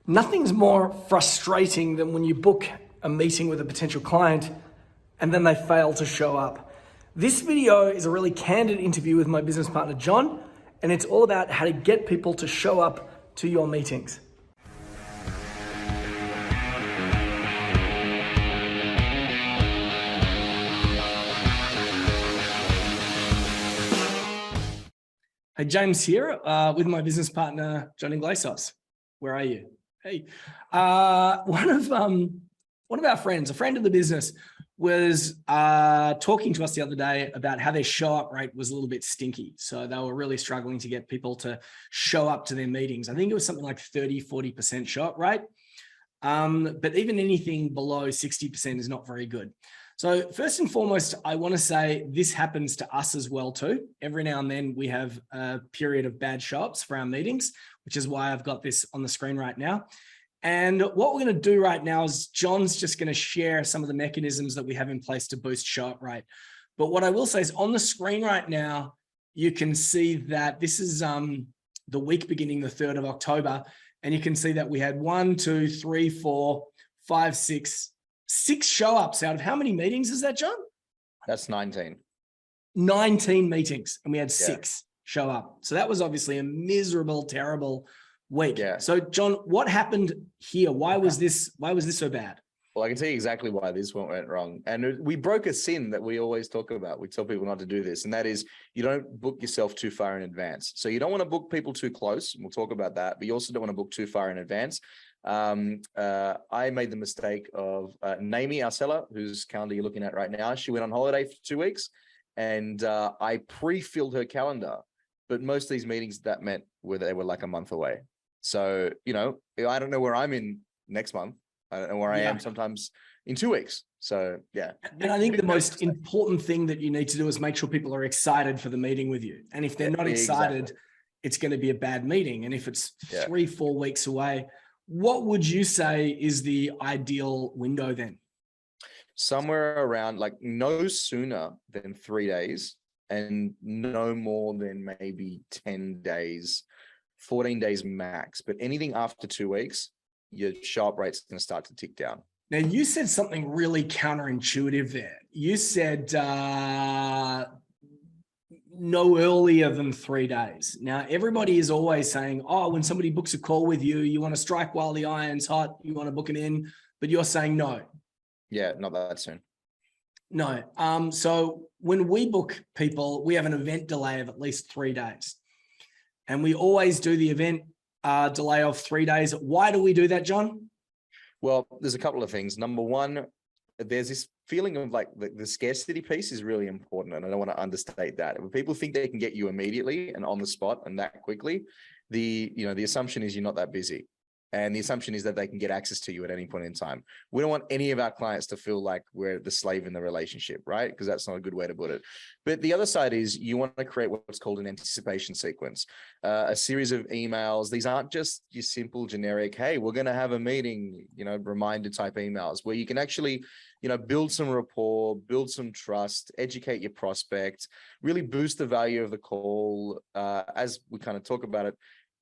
Nothing's more frustrating than when you book a meeting with a potential client and then they fail to show up. This video is a really candid interview with my business partner, John, and it's all about how to get people to show up to your meetings. Hey, James here with my business partner, John Iglesias. Where are you? Hey, one of our friends, a friend of the business, was talking to us the other day about how their show up rate was a little bit stinky. So they were really struggling to get people to show up to their meetings. I think it was something like 30-40% show up rate. But even anything below 60% is not very good. So first and foremost, I want to say this happens to us as well too. Every now and then we have a period of bad show-ups for our meetings, which is why I've got this on the screen right now. And what we're going to do right now is John's just going to share some of the mechanisms that we have in place to boost show-up rate. But what I will say is on the screen right now, you can see that this is the week beginning the 3rd of October. And you can see that we had 6 show-ups out of how many meetings is that, John? That's 19. 19 meetings, and we had 6 show up. So that was obviously a miserable, terrible week. Yeah. So John, what happened here? Why was this so bad? Well, I can tell you exactly why this one went wrong. And we broke a sin that we always talk about. We tell people not to do this, and that is you don't book yourself too far in advance. So you don't want to book people too close. We'll talk about that, but you also don't want to book too far in advance. I made the mistake of Naomi, our seller, whose calendar you're looking at right now. She went on holiday for 2 weeks, and I pre-filled her calendar. But most of these meetings that meant they were like a month away. So, you know, I don't know where I'm in next month. I don't know where I am sometimes in 2 weeks. So, yeah. And I think the most important thing that you need to do is make sure people are excited for the meeting with you. And if they're not excited, it's going to be a bad meeting. And if it's 3-4 weeks away, what would you say is the ideal window then? Somewhere around like no sooner than 3 days and no more than maybe 10 days, 14 days max. But anything after 2 weeks, your show-up rate's going to start to tick down. Now, you said something really counterintuitive there. You said no earlier than 3 days. Now, everybody is always saying, oh, when somebody books a call with you, you want to strike while the iron's hot, you want to book them in, but you're saying no. Yeah, not that soon. No. So when we book people, we have an event delay of at least 3 days. And we always do the event delay of 3 days. Why do we do that, John? Well, there's a couple of things. Number one, there's this feeling of like the scarcity piece is really important. And I don't want to understate that. When people think they can get you immediately and on the spot and that quickly, the assumption is you're not that busy. And the assumption is that they can get access to you at any point in time. We don't want any of our clients to feel like we're the slave in the relationship, right? Because that's not a good way to put it. But the other side is you want to create what's called an anticipation sequence, a series of emails. These aren't just your simple generic, hey, we're going to have a meeting, reminder type emails where you can actually, build some rapport, build some trust, educate your prospect, really boost the value of the call as we kind of talk about it,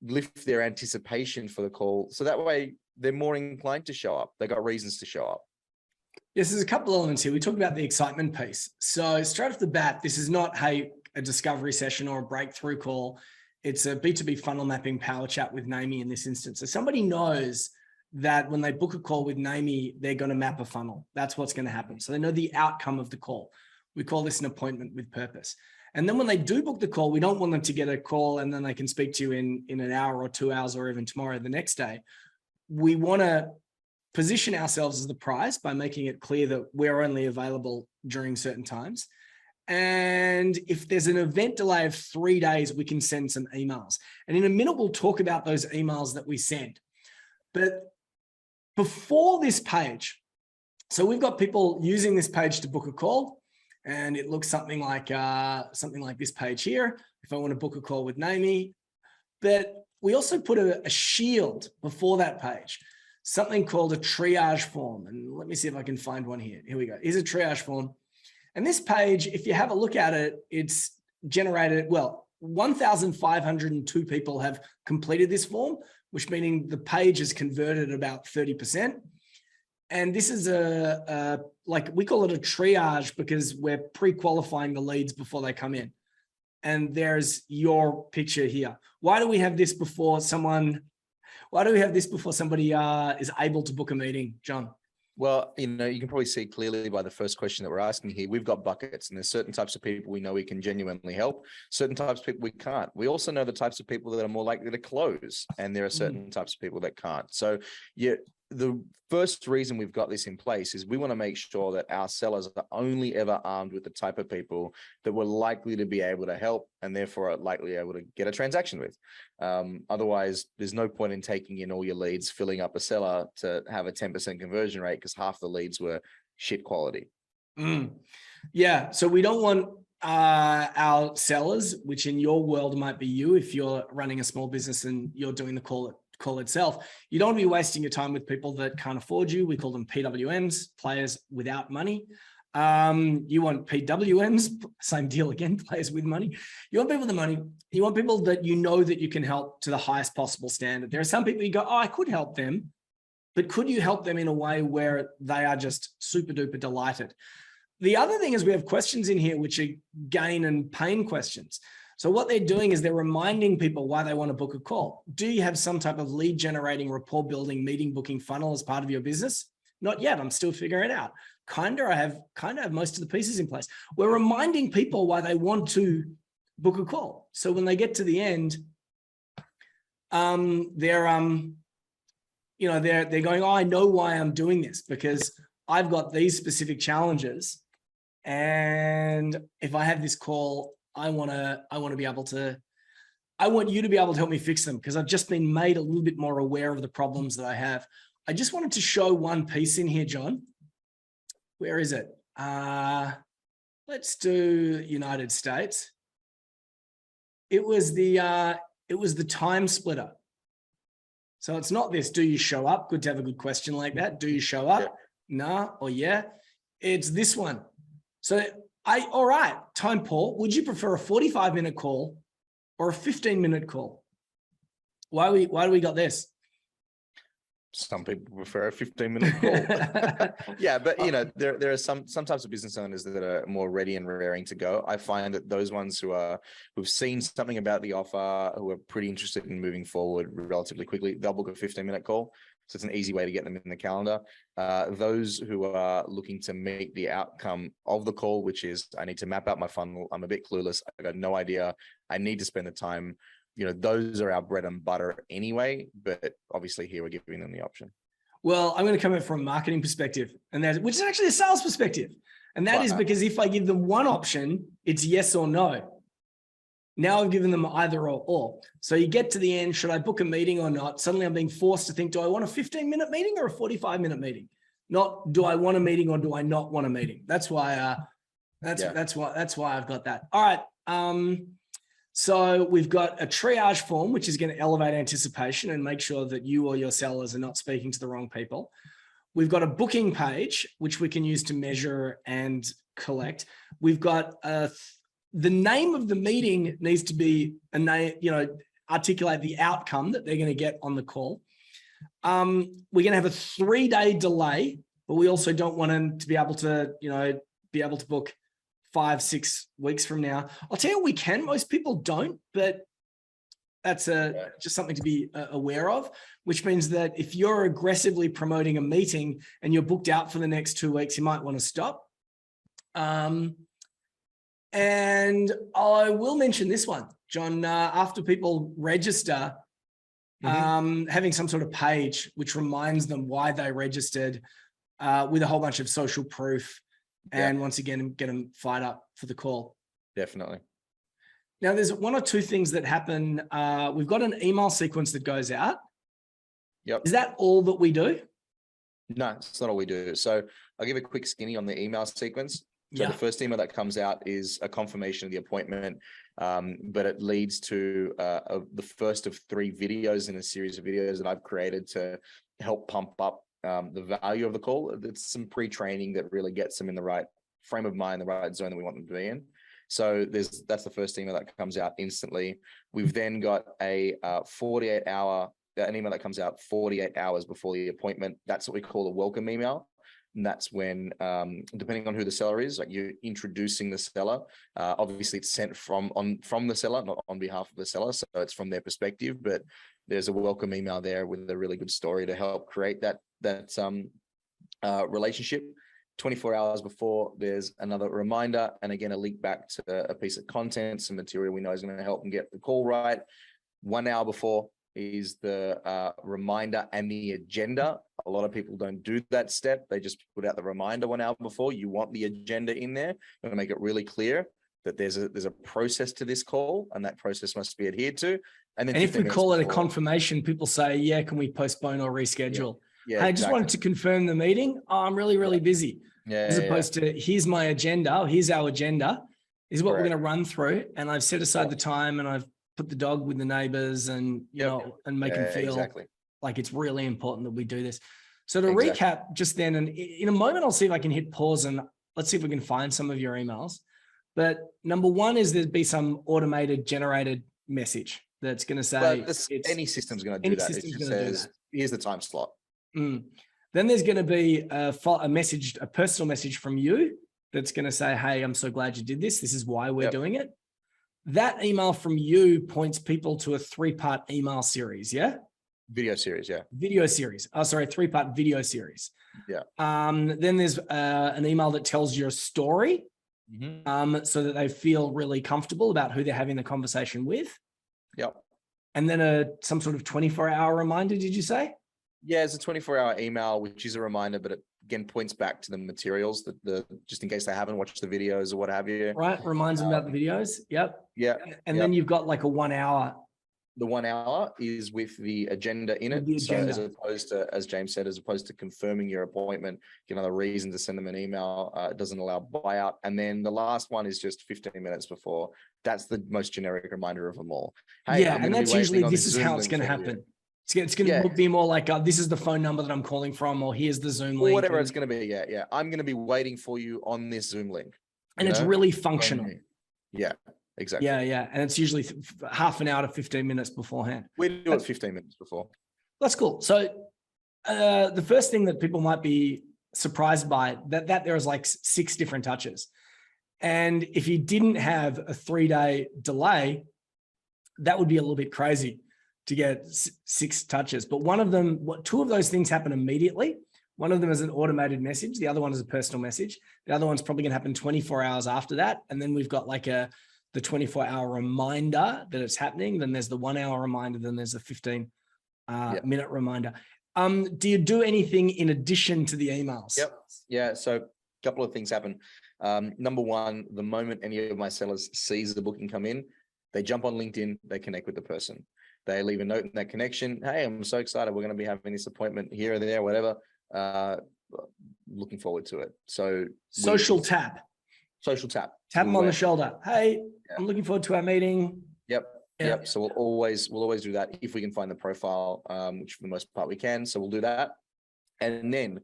lift their anticipation for the call. So that way they're more inclined to show up. They got reasons to show up. Yes, there's a couple of elements here. We talked about the excitement piece. So straight off the bat, this is not, hey, a discovery session or a breakthrough call. It's a B2B funnel mapping power chat with Naomi in this instance. So somebody knows that when they book a call with Naomi, they're going to map a funnel. That's what's going to happen. So they know the outcome of the call. We call this an appointment with purpose. And then when they do book the call, we don't want them to get a call and then they can speak to you in an hour or 2 hours or even tomorrow, the next day. We want to position ourselves as the prize by making it clear that we're only available during certain times. And if there's an event delay of 3 days, we can send some emails. And in a minute, we'll talk about those emails that we send. But before this page, so we've got people using this page to book a call. And it looks something like this page here, if I want to book a call with Naomi. But we also put a shield before that page, something called a triage form. And let me see if I can find one here. Here we go. Here's a triage form. And this page, if you have a look at it, it's generated, well, 1,502 people have completed this form, which meaning the page is converted about 30%. And this is like we call it a triage because we're pre-qualifying the leads before they come in. And there's your picture here. Why do we have this before somebody is able to book a meeting, John? Well, you can probably see clearly by the first question that we're asking here, we've got buckets, and there's certain types of people we know we can genuinely help, certain types of people we can't. We also know the types of people that are more likely to close, and there are certain types of people that can't. So the first reason we've got this in place is we want to make sure that our sellers are only ever armed with the type of people that we're likely to be able to help and therefore are likely able to get a transaction with. Otherwise, there's no point in taking in all your leads, filling up a seller to have a 10% conversion rate because half the leads were shit quality. Yeah, so we don't want our sellers, which in your world might be you if you're running a small business and you're doing the call itself. You don't want to be wasting your time with people that can't afford you. We call them PWMs, players without money. You want PWMs, same deal again, players with money. You want people with the money. You want people that you know that you can help to the highest possible standard. There are some people you go, oh, I could help them, but could you help them in a way where they are just super duper delighted? The other thing is we have questions in here, which are gain and pain questions. So what they're doing is they're reminding people why they want to book a call. Do you have some type of lead generating, rapport building, meeting booking funnel as part of your business? Not yet. I'm still figuring it out. I have most of the pieces in place. We're reminding people why they want to book a call. So when they get to the end, they're going, oh, I know why I'm doing this because I've got these specific challenges. And if I have this call, I want you to be able to help me fix them because I've just been made a little bit more aware of the problems that I have. I just wanted to show one piece in here, John. Where is it? Let's do United States. It was the time splitter. So it's not this, do you show up? Good to have a good question like that. Do you show up? Yeah. Nah, or yeah. It's this one. So all right, time, Paul, would you prefer a 45-minute call or a 15-minute call? Why do we got this? Some people prefer a 15-minute call. Yeah, but there are some types of business owners that are more ready and raring to go. I find that those ones who've seen something about the offer, who are pretty interested in moving forward relatively quickly, they'll book a 15-minute call. So it's an easy way to get them in the calendar. Those who are looking to meet the outcome of the call, which is I need to map out my funnel. I'm a bit clueless. I got no idea. I need to spend the time. Those are our bread and butter anyway, but obviously here we're giving them the option. Well, I'm going to come in from a marketing perspective, which is actually a sales perspective. And that is because if I give them one option, it's yes or no. Now I've given them either or. So you get to the end, should I book a meeting or not? Suddenly I'm being forced to think, do I want a 15-minute meeting or a 45-minute meeting? Not do I want a meeting or do I not want a meeting? That's why that's why I've got that. All right. So we've got a triage form, which is going to elevate anticipation and make sure that you or your sellers are not speaking to the wrong people. We've got a booking page, which we can use to measure and collect. We've got the name of the meeting needs to be a name, articulate the outcome that they're going to get on the call. We're going to have a 3-day delay, but we also don't want them to be able to book 5-6 weeks from now. I'll tell you, we can. Most people don't, but that's just something to be aware of, which means that if you're aggressively promoting a meeting and you're booked out for the next 2 weeks, you might want to stop. And I will mention this one, John, after people register, having some sort of page which reminds them why they registered with a whole bunch of social proof. And once again, get them fired up for the call. Definitely. Now, there's 1 or 2 things that happen. We've got an email sequence that goes out. Yep. Is that all that we do? No, it's not all we do. So I'll give a quick skinny on the email sequence. So the first email that comes out is a confirmation of the appointment, but it leads to the first of 3 videos in a series of videos that I've created to help pump up the value of the call. It's some pre-training that really gets them in the right frame of mind, the right zone that we want them to be in. So that's the first email that comes out instantly. We've then got a 48-hour an email that comes out 48 hours before the appointment. That's what we call a welcome email. And that's when, depending on who the seller is, like you're introducing the seller. Obviously, it's sent from the seller, not on behalf of the seller. So it's from their perspective, but there's a welcome email there with a really good story to help create that relationship. 24 hours before, there's another reminder, and again, a link back to a piece of content, some material we know is going to help them get the call right. 1 hour before is the reminder and the agenda. A lot of people don't do that step. They just put out the reminder 1 hour before. You want the agenda in there. You want to make it really clear that there's a process to this call, and that process must be adhered to. And then if we call it a confirmation, people say, yeah, can we postpone or reschedule? Yeah, hey, I just wanted to confirm the meeting. Oh, I'm really busy. As opposed to, here's my agenda, here's our agenda, is what we're going to run through. And I've set aside the time, and I've put the dog with the neighbors, and you know, and make them feel like it's really important that we do this. So to recap just then, and in a moment, I'll see if I can hit pause and let's see if we can find some of your emails. But number one is there'd be some automated generated message that's going to say, any system's going to do that. It just says, here's the time slot. Then there's going to be a personal message from you that's going to say, hey, I'm so glad you did this. This is why we're doing it. That email from you points people to a 3-part email series. Yeah. Video series. Yeah. Video series. Oh, sorry. 3-part video series. Yeah. Then there's an email that tells your story, so that they feel really comfortable about who they're having the conversation with. Yep. And then some sort of 24-hour reminder, did you say? Yeah, it's a 24-hour email, which is a reminder, but it again points back to the materials that just in case they haven't watched the videos or what have you. Right, reminds them about the videos. Yep. Yeah. And then you've got like a 1 hour. The 1 hour is with the agenda in it. So as opposed to, as James said, as opposed to confirming your appointment, you know, the reason to send them an email, it doesn't allow buyout. And then the last one is just 15 minutes before. That's the most generic reminder of them all. Hey, and that's usually, this is how it's going to happen. It's going to be more like, this is the phone number that I'm calling from, or here's the Zoom link. Or whatever it's going to be. Yeah. I'm going to be waiting for you on this Zoom link. And it's really functional. Yeah, exactly. Yeah. And it's usually half an hour to 15 minutes beforehand. We do it 15 minutes before. That's cool. So the first thing that people might be surprised by, that there is like 6 different touches. And if you didn't have a 3-day delay, that would be a little bit crazy to get 6 touches. But one of them, 2 of those things happen immediately. One of them is an automated message. The other one is a personal message. The other one's probably going to happen 24 hours after that. And then we've got like the 24-hour reminder that it's happening. Then there's the 1 hour reminder. Then there's a 15-minute reminder. Do you do anything in addition to the emails? Yep. Yeah. So a couple of things happen. Number one, the moment any of my sellers sees the booking come in, they jump on LinkedIn, they connect with the person. They leave a note in that connection. Hey, I'm so excited. We're going to be having this appointment here or there, whatever. Looking forward to it. So social tap. Tap them on the shoulder. Hey, I'm looking forward to our meeting. Yep. So we'll always do that if we can find the profile, which for the most part we can. So we'll do that. And then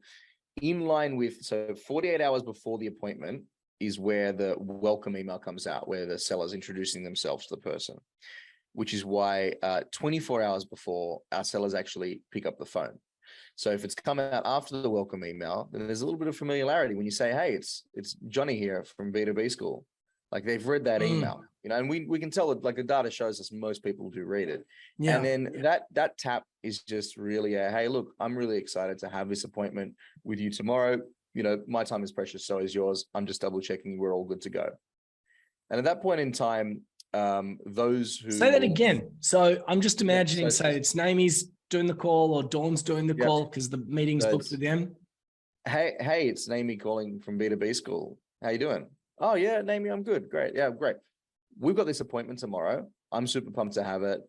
in line with, so 48 hours before the appointment is where the welcome email comes out, where the seller's introducing themselves to the person, which is why 24 hours before our sellers actually pick up the phone. So if it's come out after the welcome email, then there's a little bit of familiarity when you say, hey, it's Johnny here from B2B School. Like they've read that email, you know, and we can tell it, like the data shows us most people do read it. Yeah. And then that tap is just really hey, look, I'm really excited to have this appointment with you tomorrow. You know, my time is precious, so is yours. I'm just double checking we're all good to go. And at that point in time, those who say that again. So I'm just imagining, say it's Naomi's doing the call or Dawn's doing the call because the meeting's booked with them. Hey, it's Naomi calling from B2B School. How you doing? Oh yeah, Naomi, I'm good. Great. Yeah, great. We've got this appointment tomorrow. I'm super pumped to have it.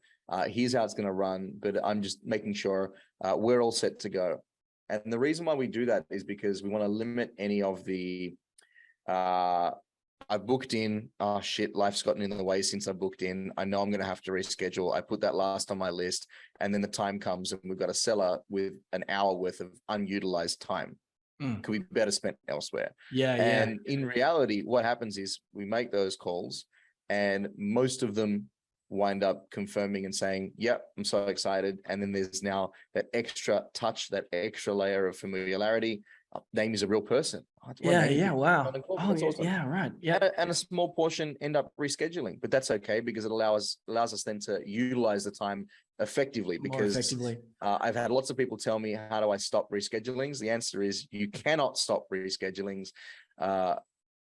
Here's how it's going to run, but I'm just making sure we're all set to go. And the reason why we do that is because we want to limit any of the I've booked in. Oh shit, life's gotten in the way since I booked in. I know I'm going to have to reschedule. I put that last on my list, and then the time comes and we've got a seller with an hour worth of unutilized time. Could be better spent elsewhere. And in reality, what happens is we make those calls, and most of them wind up confirming and saying, yep, I'm so excited. And then there's now that extra touch, that extra layer of familiarity. Naomi's a real person. Yeah. Wow. Oh, That's awesome. yeah. Right. Yeah. And a small portion end up rescheduling, but that's okay because it allows us then to utilize the time effectively. Because I've had lots of people tell me, how do I stop reschedulings? The answer is you cannot stop reschedulings.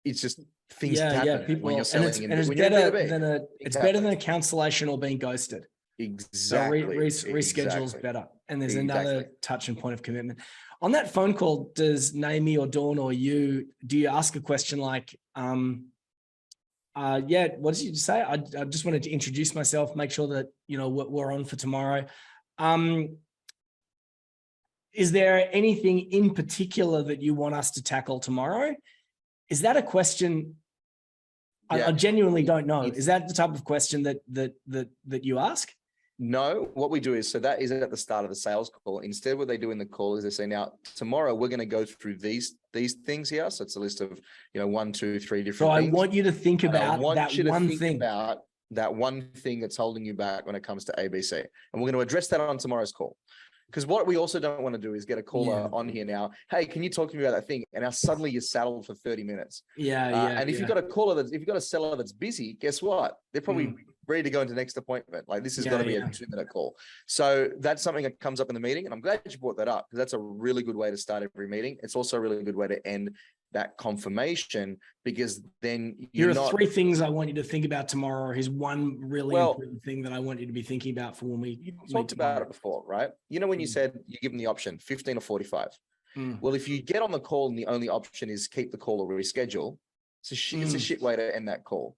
It's just things happen people, when you're selling. It's better than a cancellation or being ghosted. Exactly. So reschedule's better. And there's another touch and point of commitment. On that phone call, does Naomi or Dawn or do you ask a question like, what did you say? I just wanted to introduce myself, make sure that, we're on for tomorrow. Is there anything in particular that you want us to tackle tomorrow? Is that a question? I genuinely don't know. Is that the type of question that you ask? No, what we do is, so that is at the start of the sales call. Instead, what they do in the call is they say, now tomorrow we're going to go through these things here. So it's a list of, 1, 2, 3 different things. I want you to think about that one thing that's holding you back when it comes to ABC. And we're going to address that on tomorrow's call. Because what we also don't want to do is get a caller on here now. Hey, can you talk to me about that thing? And now suddenly you're saddled for 30 minutes. And if you've got a caller if you've got a seller that's busy, guess what? They're probably ready to go into next appointment. Like this has got to be a 2-minute call. So that's something that comes up in the meeting. And I'm glad you brought that up because that's a really good way to start every meeting. It's also a really good way to end that confirmation, because then here are 3 things I want you to think about tomorrow. Here's one really important thing that I want you to be thinking about for when we talked about it before, right? When you said you give them the option 15 or 45. Well, if you get on the call and the only option is keep the call or reschedule, it's a shit way to end that call.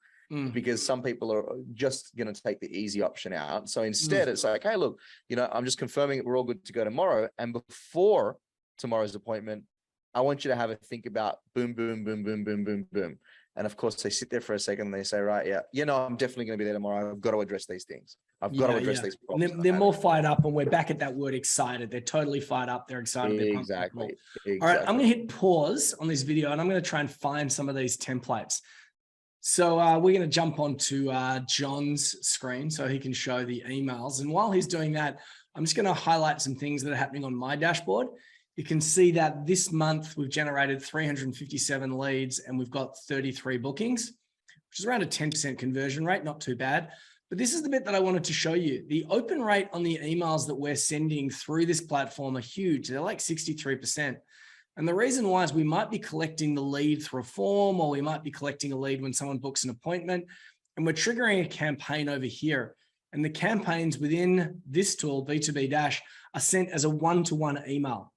Because some people are just going to take the easy option out. So instead it's like, hey, look, I'm just confirming that we're all good to go tomorrow. And before tomorrow's appointment, I want you to have a think about boom, boom, boom, boom, boom, boom, boom. And of course they sit there for a second and they say, right, I'm definitely going to be there tomorrow. I've got to address these things. I've got to address these problems. They're more fired up, and we're back at that word excited. They're totally fired up. They're excited. Exactly. All right. I'm going to hit pause on this video and I'm going to try and find some of these templates. So we're going to jump onto John's screen so he can show the emails. And while he's doing that, I'm just going to highlight some things that are happening on my dashboard. You can see that this month we've generated 357 leads and we've got 33 bookings, which is around a 10% conversion rate, not too bad. But this is the bit that I wanted to show you. The open rate on the emails that we're sending through this platform are huge. They're like 63%. And the reason why is we might be collecting the lead through a form, or we might be collecting a lead when someone books an appointment, and we're triggering a campaign over here. And the campaigns within this tool, B2B Dash, are sent as a one-to-one email.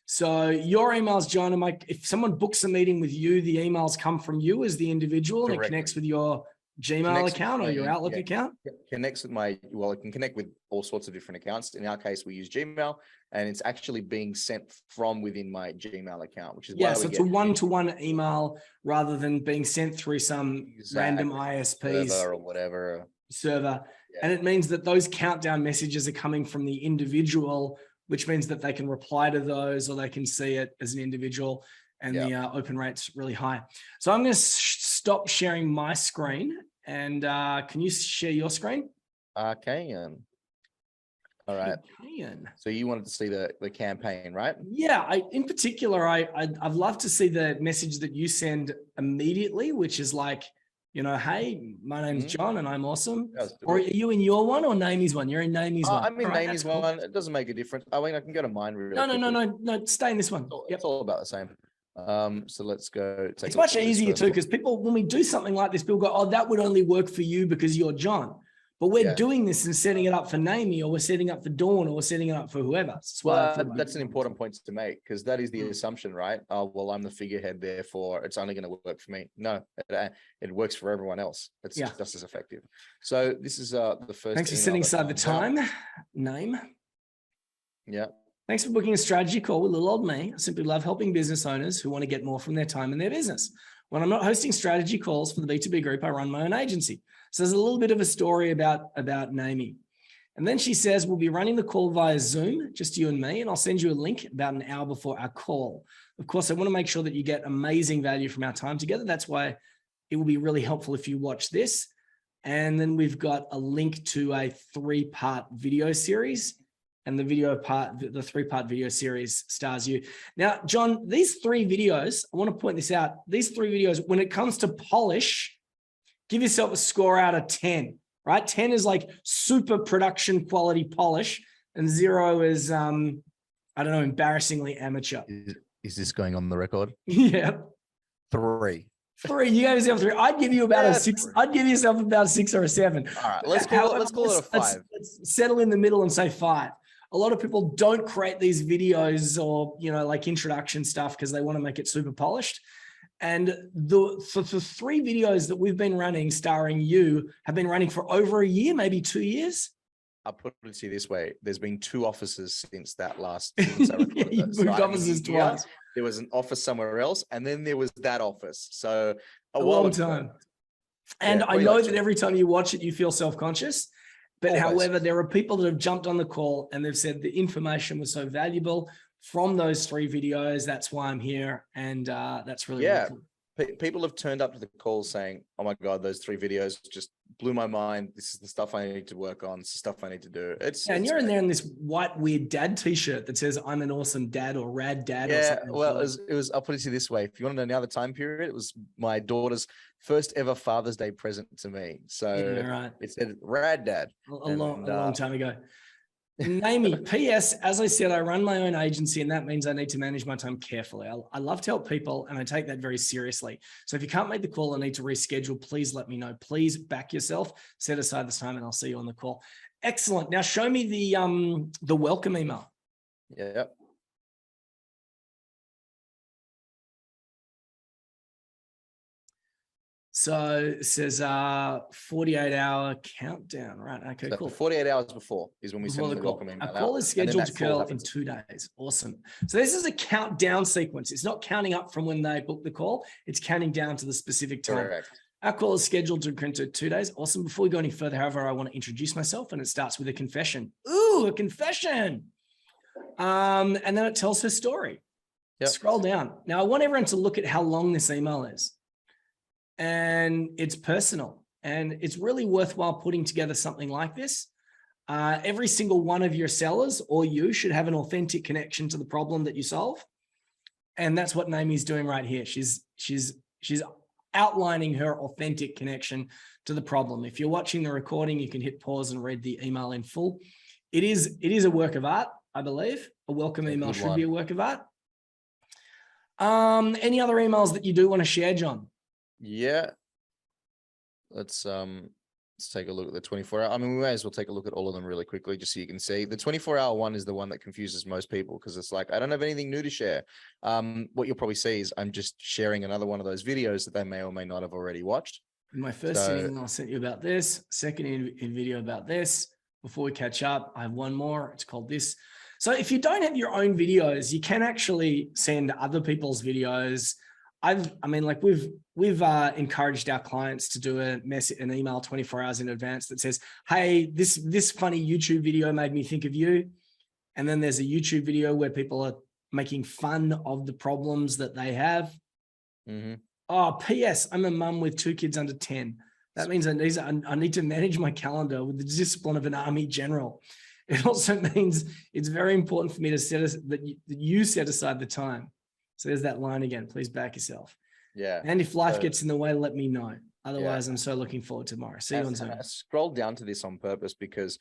So your emails, John, if someone books a meeting with you, the emails come from you as the individual, and it connects with your Gmail account or your Outlook account? Connects with it can connect with all sorts of different accounts. In our case, we use Gmail, and it's actually being sent from within my Gmail account, which is so it's a one-to-one email rather than being sent through some random ISP server or whatever server. And it means that those countdown messages are coming from the individual, which means that they can reply to those or they can see it as an individual, and the open rate's really high. So I'm going to stop sharing my screen, and can you share your screen? I can. All right. So you wanted to see the campaign, right? Yeah. In particular, I'd love to see the message that you send immediately, which is like, hey, my name's John and I'm awesome. Or are you in your one or Naomi's one? You're in Naomi's one. I'm in Naomi's one. It doesn't make a difference. I mean, I can go to mine really quickly. No, stay in this one. It's all about the same. So let's go. It's much easier too, because people, when we do something like this, people go, oh, that would only work for you because you're John. But we're doing this and setting it up for Naomi, or we're setting up for Dawn, or we're setting it up for whoever. That's an important point to make, because that is the assumption, right? Oh, well, I'm the figurehead, therefore it's only going to work for me. No, it works for everyone else. It's just as effective. So this is the first. Thanks for setting aside the time. Name. Yeah. Thanks for booking a strategy call with little old me. I simply love helping business owners who want to get more from their time in their business. When I'm not hosting strategy calls for the B2B Group, I run my own agency. So there's a little bit of a story about Naomi. And then she says, we'll be running the call via Zoom, just you and me, and I'll send you a link about an hour before our call. Of course, I want to make sure that you get amazing value from our time together. That's why it will be really helpful if you watch this. And then we've got a link to a 3-part video series. And the 3-part video series stars you. Now, John, these 3 videos, I want to point this out. These 3 videos, when it comes to polish, give yourself a score out of 10, right? 10 is like super production quality polish, and 0 is, I don't know, embarrassingly amateur. Is this going on the record? Yeah. 3. 3. You gave yourself 3. I'd give you about a 6. 3. I'd give yourself about a 6 or a 7. All right, let's call it a 5. Let's settle in the middle and say 5. A lot of people don't create these videos or, you know, like introduction stuff because they want to make it super polished. And the 3 videos that we've been running starring you have been running for over a year, maybe 2 years. I'll put it to you this way. There's been 2 offices since that last. Yeah, you moved offices twice. There was an office somewhere else, and then there was that office. So a long time. And I know that every time you watch it, you feel self-conscious. But however, there are people that have jumped on the call and they've said the information was so valuable from those 3 videos. That's why I'm here. And that's really, really cool. People have turned up to the call saying, oh my God, those 3 videos just blew my mind. This is the stuff I need to work on. It's the stuff I need to do. And you're in there in this white, weird dad t-shirt that says, I'm an awesome dad or rad dad. Yeah, or something. Well, it was, I'll put it to you this way. If you want to know now the time period, it was my daughter's first ever Father's Day present to me. So it said rad dad. A long time ago. Naomi, P.S. As I said, I run my own agency, and that means I need to manage my time carefully. I love to help people, and I take that very seriously. So if you can't make the call and need to reschedule, please let me know. Please back yourself, set aside this time, and I'll see you on the call. Excellent. Now show me the welcome email. Yeah. So it says 48-hour countdown, right? Okay, so cool. 48 hours before is when we send the welcome email. Our call is scheduled to occur in 2 days. Awesome. So this is a countdown sequence. It's not counting up from when they book the call. It's counting down to the specific time. Correct. Our call is scheduled to occur in 2 days. Awesome. Before we go any further, however, I want to introduce myself, and it starts with a confession. Ooh, a confession. And then it tells her story. Yep. Scroll down. Now I want everyone to look at how long this email is. And it's personal, and it's really worthwhile putting together something like this. Every single one of your sellers or you should have an authentic connection to the problem that you solve. And that's what Naomi's doing right here. She's outlining her authentic connection to the problem. If you're watching the recording, you can hit pause and read the email in full. It is a work of art, I believe. A welcome email should be a work of art. Any other emails that you do want to share, John? Yeah. Let's take a look at the 24-hour. I mean, we may as well take a look at all of them really quickly, just so you can see. The 24-hour one is the one that confuses most people, because it's like, I don't have anything new to share. What you'll probably see is I'm just sharing another one of those videos that they may or may not have already watched. My first email I sent you about this, second in video about this. Before we catch up, I have one more. It's called this. So if you don't have your own videos, you can actually send other people's videos. We've encouraged our clients to do an email 24 hours in advance that says, hey, this funny YouTube video made me think of you. And then there's a YouTube video where people are making fun of the problems that they have. Mm-hmm. Oh, P.S. I'm a mum with 2 kids under 10. That means I need to manage my calendar with the discipline of an army general. It also means it's very important for me to that you set aside the time. So there's that line again. Please back yourself. Yeah. And if life gets in the way, let me know. Otherwise, I'm so looking forward to tomorrow. See you on Zoom. I scrolled down to this on purpose because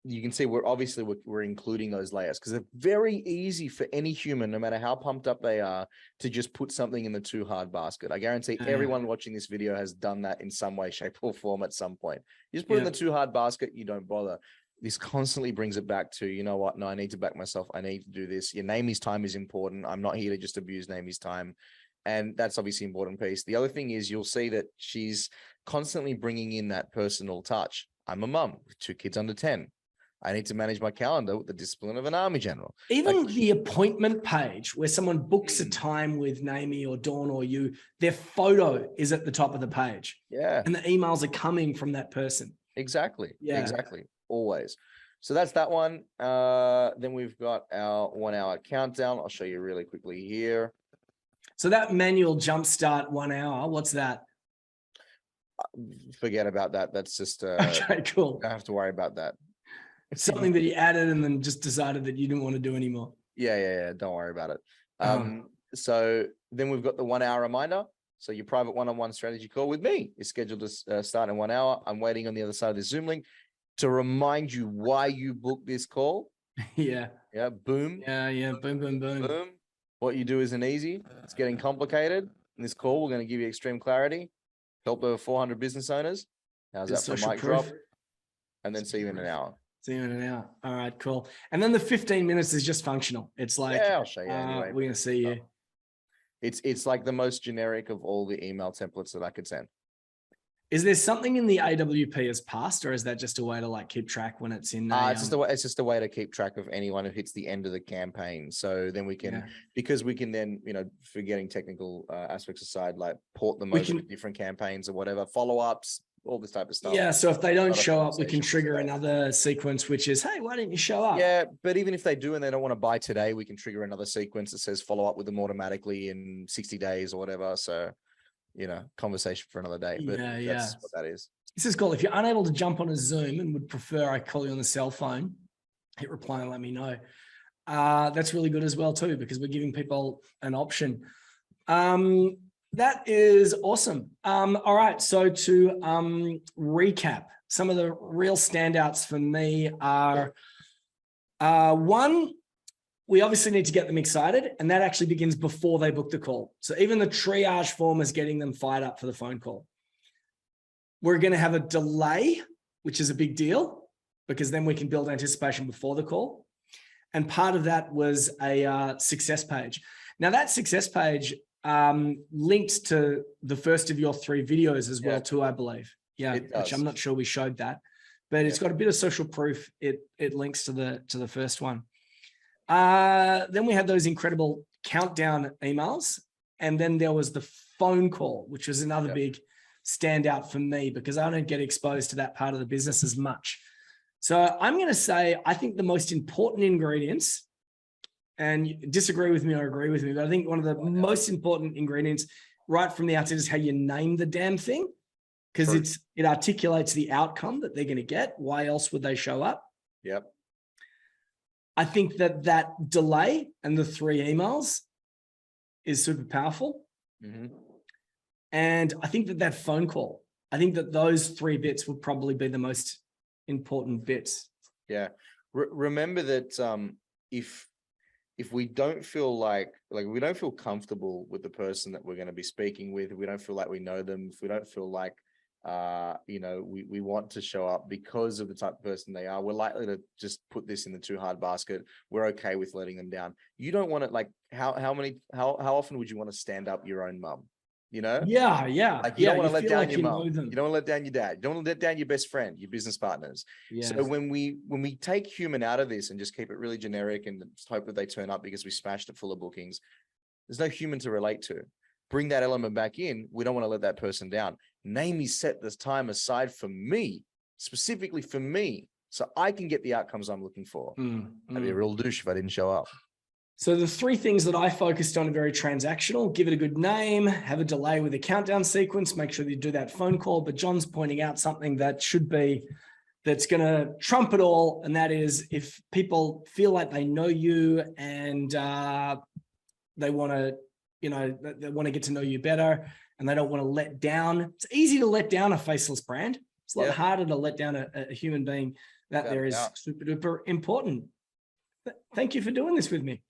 you can see we're including those layers, because they're very easy for any human, no matter how pumped up they are, to just put something in the too hard basket. I guarantee everyone watching this video has done that in some way, shape, or form at some point. You just put it in the too hard basket, you don't bother. This constantly brings it back to, you know what? No, I need to back myself. I need to do this. Your Naomi's time is important. I'm not here to just abuse Naomi's time. And that's obviously an important piece. The other thing is you'll see that she's constantly bringing in that personal touch. I'm a mum with 2 kids under 10. I need to manage my calendar with the discipline of an army general. Even the appointment page where someone books a time with Naomi or Dawn or you, their photo is at the top of the page. Yeah. And the emails are coming from that person. Exactly. Yeah. Exactly. Always. So that's that one. Then we've got our 1 hour countdown. I'll show you really quickly here. So that manual jumpstart 1 hour, what's that? Forget about that. That's just Okay, cool. don't have to worry about that. Something that you added and then just decided that you didn't want to do anymore. Yeah. Don't worry about it. Uh-huh. So then we've got the 1 hour reminder. So your private one-on-one strategy call with me is scheduled to start in 1 hour. I'm waiting on the other side of the Zoom link to remind you why you booked this call. Yeah. Yeah. Boom. Yeah. Boom, boom, boom. Boom. What you do isn't easy. It's getting complicated. In this call, we're going to give you extreme clarity. Help over 400 business owners. How's that for Social mic proof. drop? And then see you in an hour. See you in an hour. All right, cool. And then the 15 minutes is just functional. It's like, Yeah, I'll show you anyway. we're going to see you. It's like the most generic of all the email templates that I could send. Is there something in the AWP as passed, or is that just a way to like keep track when it's in? It's just a way to keep track of anyone who hits the end of the campaign. So then we can, because we can then, for getting technical aspects aside, like port them over to different campaigns or whatever, follow-ups, all this type of stuff. Yeah. So if they don't show up, we can trigger another sequence, which is, hey, why didn't you show up? Yeah. But even if they do and they don't want to buy today, we can trigger another sequence that says follow up with them automatically in 60 days or whatever. So, conversation for another day. But that's what that is. This is cool. If you're unable to jump on a Zoom and would prefer I call you on the cell phone, hit reply and let me know. That's really good as well too, because we're giving people an option. That is awesome. All right. So to recap, some of the real standouts for me are one, we obviously need to get them excited, and that actually begins before they book the call. So even the triage form is getting them fired up for the phone call. We're going to have a delay, which is a big deal, because then we can build anticipation before the call. And part of that was a success page. Now that success page linked to the first of your 3 videos as well too, I believe. Yeah, which I'm not sure we showed that, but it's got a bit of social proof. It links to the first one. Then we had those incredible countdown emails. And then there was the phone call, which was another big standout for me because I don't get exposed to that part of the business as much. So I'm going to say, I think the most important ingredients, and you disagree with me or agree with me, but I think one of the most important ingredients right from the outset is how you name the damn thing, because it articulates the outcome that they're going to get. Why else would they show up? Yep. I think that delay and the 3 emails is super powerful. Mm-hmm. And I think that phone call, I think that those 3 bits would probably be the most important bits. Yeah. Remember that if we don't feel like we don't feel comfortable with the person that we're going to be speaking with, if we don't feel like we know them, if we don't feel like we want to show up because of the type of person they are, we're likely to just put this in the too hard basket. We're okay with letting them down. You don't want to, how often would you want to stand up your own mum? Yeah. Like you don't want to let down like your mum. You don't want to let down your dad. You don't want to let down your best friend, your business partners. Yes. So when we take human out of this and just keep it really generic and hope that they turn up because we smashed it full of bookings, there's no human to relate to. Bring that element back in. We don't want to let that person down. Namely, set this time aside for me, specifically for me, so I can get the outcomes I'm looking for. I'd be a real douche if I didn't show up. So the 3 things that I focused on are very transactional. Give it a good name, have a delay with a countdown sequence, make sure that you do that phone call. But John's pointing out something that that's going to trump it all. And that is if people feel like they know you and they want to, they want to get to know you better and they don't want to let down. It's easy to let down a faceless brand. It's a lot harder to let down a human being that there is super duper important. Thank you for doing this with me.